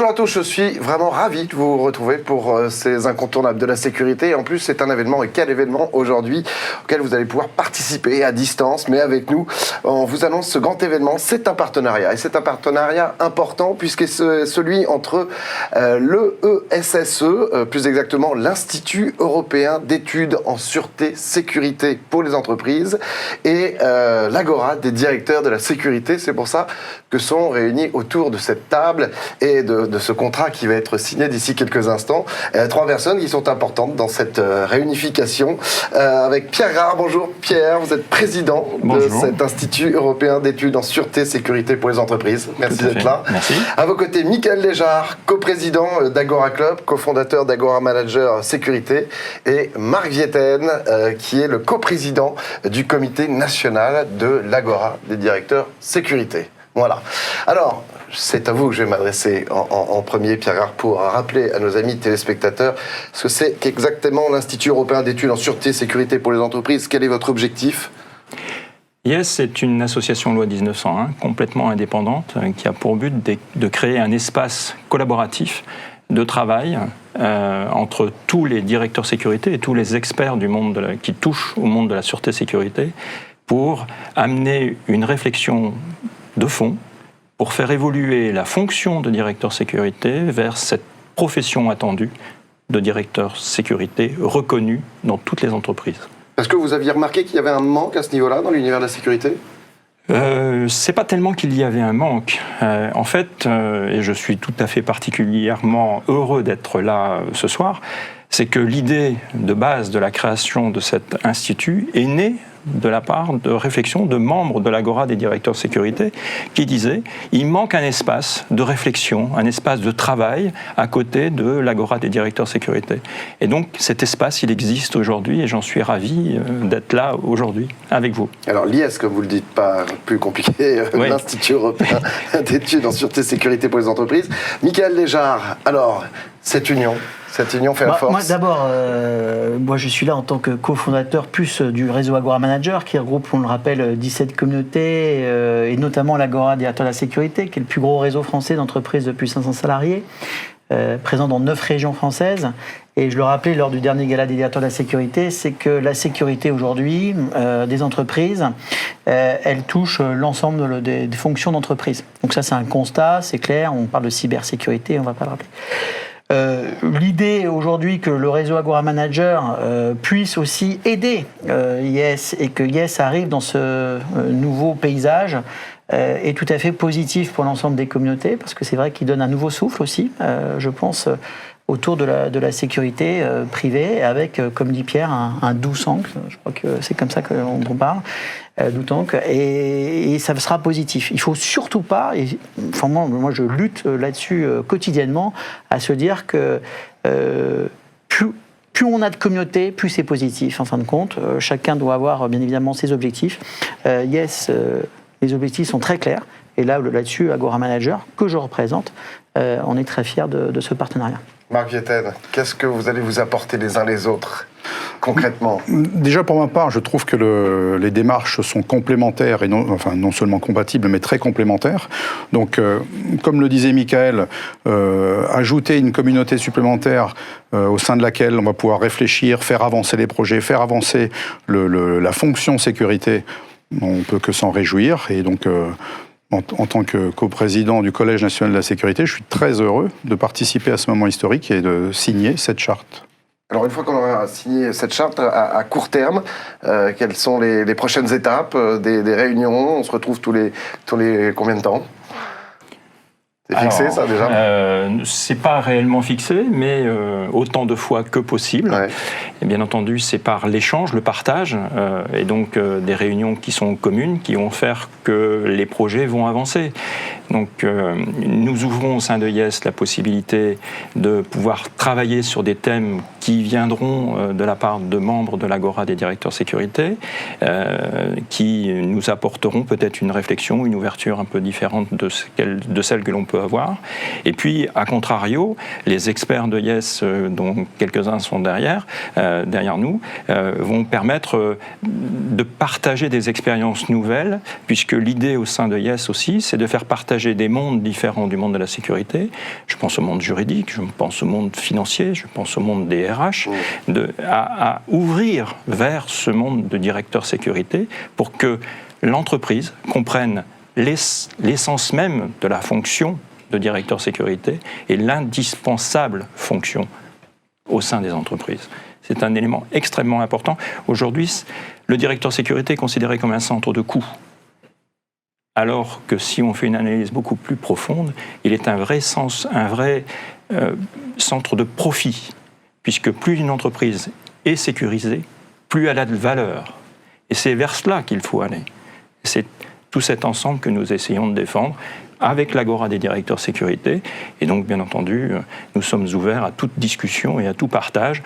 Bonjour à tous, je suis vraiment ravi de vous retrouver pour ces incontournables de la sécurité. Et en plus, c'est un événement, et quel événement aujourd'hui, auquel vous allez pouvoir participer à distance, mais avec nous. On vous annonce ce grand événement, c'est un partenariat. Et c'est un partenariat important puisque c'est celui entre l'ESSE, plus exactement l'Institut européen d'études en sûreté sécurité pour les entreprises, et l'Agora des directeurs de la sécurité. C'est pour ça que sont réunis autour de cette table et de ce contrat qui va être signé d'ici quelques instants. Trois personnes qui sont importantes dans cette réunification. Avec Pierre Grard. Bonjour Pierre, vous êtes président de cet Institut européen d'études en sûreté sécurité pour les entreprises. Merci d'être là. Merci. À vos côtés, Michael Léjard, coprésident d'Agora Club, cofondateur d'Agora Manager Sécurité, et Marc Vietten, qui est le coprésident du comité national de l'Agora des directeurs sécurité. Voilà. Alors, c'est à vous que je vais m'adresser en premier, Pierre Grard, pour rappeler à nos amis téléspectateurs ce que c'est qu'exactement l'Institut européen d'études en sûreté et sécurité pour les entreprises. Quel est votre objectif ? Yes, c'est une association loi 1901, complètement indépendante, qui a pour but de créer un espace collaboratif de travail entre tous les directeurs sécurité et tous les experts du monde qui touchent au monde de la sûreté sécurité pour amener une réflexion de fond pour faire évoluer la fonction de directeur sécurité vers cette profession attendue de directeur sécurité reconnu dans toutes les entreprises. Est-ce que vous aviez remarqué qu'il y avait un manque à ce niveau-là dans l'univers de la sécurité ? C'est pas tellement qu'il y avait un manque. En fait, et je suis tout à fait particulièrement heureux d'être là ce soir, c'est que l'idée de base de la création de cet institut est née de la part de réflexion de membres de l'Agora des directeurs sécurité qui disaient il manque un espace de réflexion, un espace de travail à côté de l'Agora des directeurs sécurité. Et donc cet espace, il existe aujourd'hui et j'en suis ravi d'être là aujourd'hui avec vous. Alors l'IS, comme vous le dites, pas plus compliqué, oui. L'Institut européen d'études en sûreté et sécurité pour les entreprises. Michael Léjard, alors cette union fait la force. Moi d'abord, moi je suis là en tant que cofondateur plus du réseau Agora Manager qui regroupe, on le rappelle, 17 communautés et notamment l'Agora Directeur de la Sécurité qui est le plus gros réseau français d'entreprises de plus de 500 salariés, présent dans 9 régions françaises. Et je le rappelais lors du dernier gala des directeurs de la sécurité, c'est que la sécurité aujourd'hui des entreprises, elle touche l'ensemble des fonctions d'entreprise. Donc ça c'est un constat, c'est clair, on parle de cybersécurité, on ne va pas le rappeler. L'idée aujourd'hui que le réseau Agora Manager puisse aussi aider Yes et que Yes arrive dans ce nouveau paysage est tout à fait positif pour l'ensemble des communautés parce que c'est vrai qu'il donne un nouveau souffle aussi, je pense, autour de la sécurité privée avec, comme dit Pierre, un doux angle, je crois que c'est comme ça qu'on parle, d'outanque, et ça sera positif. Il ne faut surtout pas, et enfin moi je lutte là-dessus quotidiennement, à se dire que plus on a de communautés, plus c'est positif en fin de compte. Chacun doit avoir bien évidemment ses objectifs. Yes, les objectifs sont très clairs, et là-dessus, Agora Manager, que je représente, on est très fiers de ce partenariat. Marc Vietten, qu'est-ce que vous allez vous apporter les uns les autres, concrètement ? Déjà, pour ma part, je trouve que les démarches sont complémentaires, et non seulement compatibles, mais très complémentaires. Donc, comme le disait Michael, ajouter une communauté supplémentaire au sein de laquelle on va pouvoir réfléchir, faire avancer les projets, faire avancer la fonction sécurité, on ne peut que s'en réjouir. Et donc, en tant que coprésident du Collège national de la sécurité, je suis très heureux de participer à ce moment historique et de signer cette charte. Alors une fois qu'on aura signé cette charte, à court terme, quelles sont les prochaines étapes des réunions ? On se retrouve tous les combien de temps ? C'est fixé, ça, déjà ? C'est pas réellement fixé, mais autant de fois que possible. Ouais. Et bien entendu, c'est par l'échange, le partage, et donc des réunions qui sont communes, qui vont faire que les projets vont avancer. Donc, nous ouvrons au sein de Yes la possibilité de pouvoir travailler sur des thèmes qui viendront de la part de membres de l'Agora des directeurs sécurité, qui nous apporteront peut-être une réflexion, une ouverture un peu différente de celle que l'on peut avoir. Et puis, à contrario, les experts de Yes, dont quelques-uns sont derrière nous, vont permettre de partager des expériences nouvelles, puisque l'idée au sein de Yes aussi, c'est de faire partager des mondes différents du monde de la sécurité. Je pense au monde juridique, je pense au monde financier, je pense au monde des RH, à ouvrir vers ce monde de directeur sécurité pour que l'entreprise comprenne l'essence même de la fonction de directeur sécurité et l'indispensable fonction au sein des entreprises. C'est un élément extrêmement important. Aujourd'hui, le directeur sécurité est considéré comme un centre de coût. Alors que si on fait une analyse beaucoup plus profonde, il est un vrai centre de profit, puisque plus une entreprise est sécurisée, plus elle a de valeur. Et c'est vers cela qu'il faut aller. C'est tout cet ensemble que nous essayons de défendre avec l'Agora des directeurs sécurité. Et donc, bien entendu, nous sommes ouverts à toute discussion et à tout partage,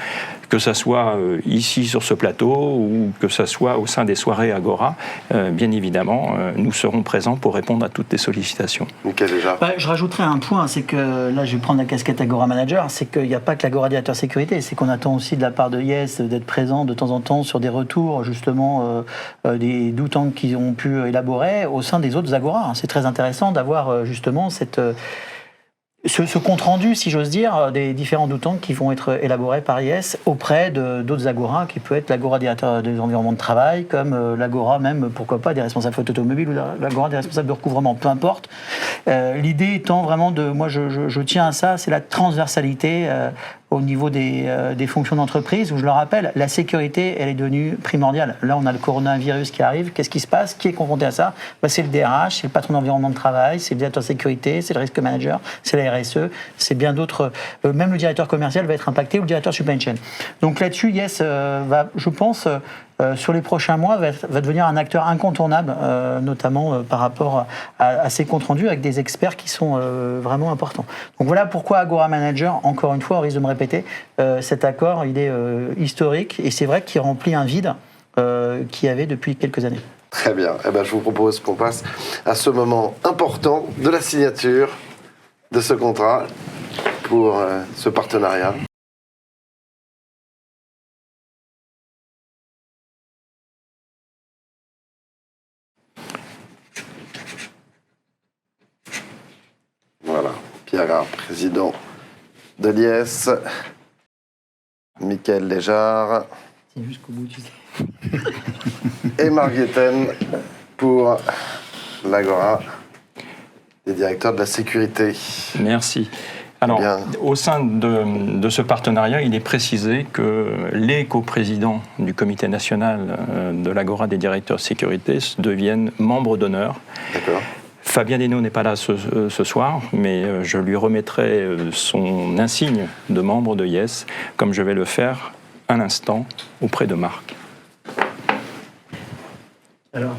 que ce soit ici sur ce plateau ou que ce soit au sein des soirées Agora. Bien évidemment, nous serons présents pour répondre à toutes les sollicitations. Ok, déjà. Je rajouterai un point, c'est que là, je vais prendre la casquette Agora Manager, c'est qu'il n'y a pas que l'Agora directeur sécurité, c'est qu'on attend aussi de la part de Yes d'être présent de temps en temps sur des retours, justement, des doutants qu'ils ont pu élaborer au sein des autres Agora. C'est très intéressant d'avoir justement ce compte-rendu, si j'ose dire, des différents doutants qui vont être élaborés par Yes auprès d'autres Agora, qui peut être l'Agora des environnements de travail, comme l'Agora même, pourquoi pas, des responsables faute automobile ou l'Agora des responsables de recouvrement, peu importe. L'idée étant vraiment moi je tiens à ça, c'est la transversalité au niveau des fonctions d'entreprise, où je le rappelle, la sécurité, elle est devenue primordiale. Là, on a le coronavirus qui arrive. Qu'est-ce qui se passe? Qui est confronté à ça? C'est le DRH, c'est le patron d'environnement de travail, c'est le directeur de sécurité, c'est le risque manager, c'est la RSE, c'est bien d'autres. Même le directeur commercial va être impacté, ou le directeur supply chain. Donc là-dessus, Yes va, je pense, sur les prochains mois, va devenir un acteur incontournable, notamment par rapport à ces comptes rendus avec des experts qui sont vraiment importants. Donc voilà pourquoi Agora Manager, encore une fois, on risque de me répéter, cet accord, il est historique et c'est vrai qu'il remplit un vide qu'il y avait depuis quelques années. Très bien. Je vous propose qu'on passe à ce moment important de la signature de ce contrat pour ce partenariat. Voilà, Pierre Gard, président de l'IS, Michael Léjard Jusqu'au bout, tu sais. et Marc Guetten pour l'Agora des directeurs de la sécurité. Merci. Alors, au sein de ce partenariat, il est précisé que les coprésidents du comité national de l'Agora des directeurs de sécurité deviennent membres d'honneur. D'accord. Fabien Desnaud n'est pas là ce soir, mais je lui remettrai son insigne de membre de Yes, comme je vais le faire à l'instant auprès de Marc. Alors.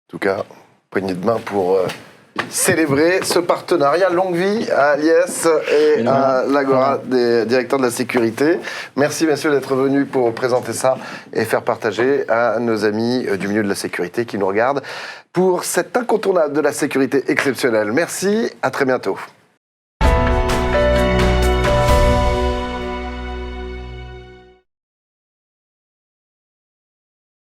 En tout cas, poignée de main pour célébrer ce partenariat. Longue vie à l'IS et à l'Agora des directeurs de la sécurité. Merci, messieurs, d'être venus pour présenter ça et faire partager à nos amis du milieu de la sécurité qui nous regardent pour cet incontournable de la sécurité exceptionnelle. Merci, à très bientôt.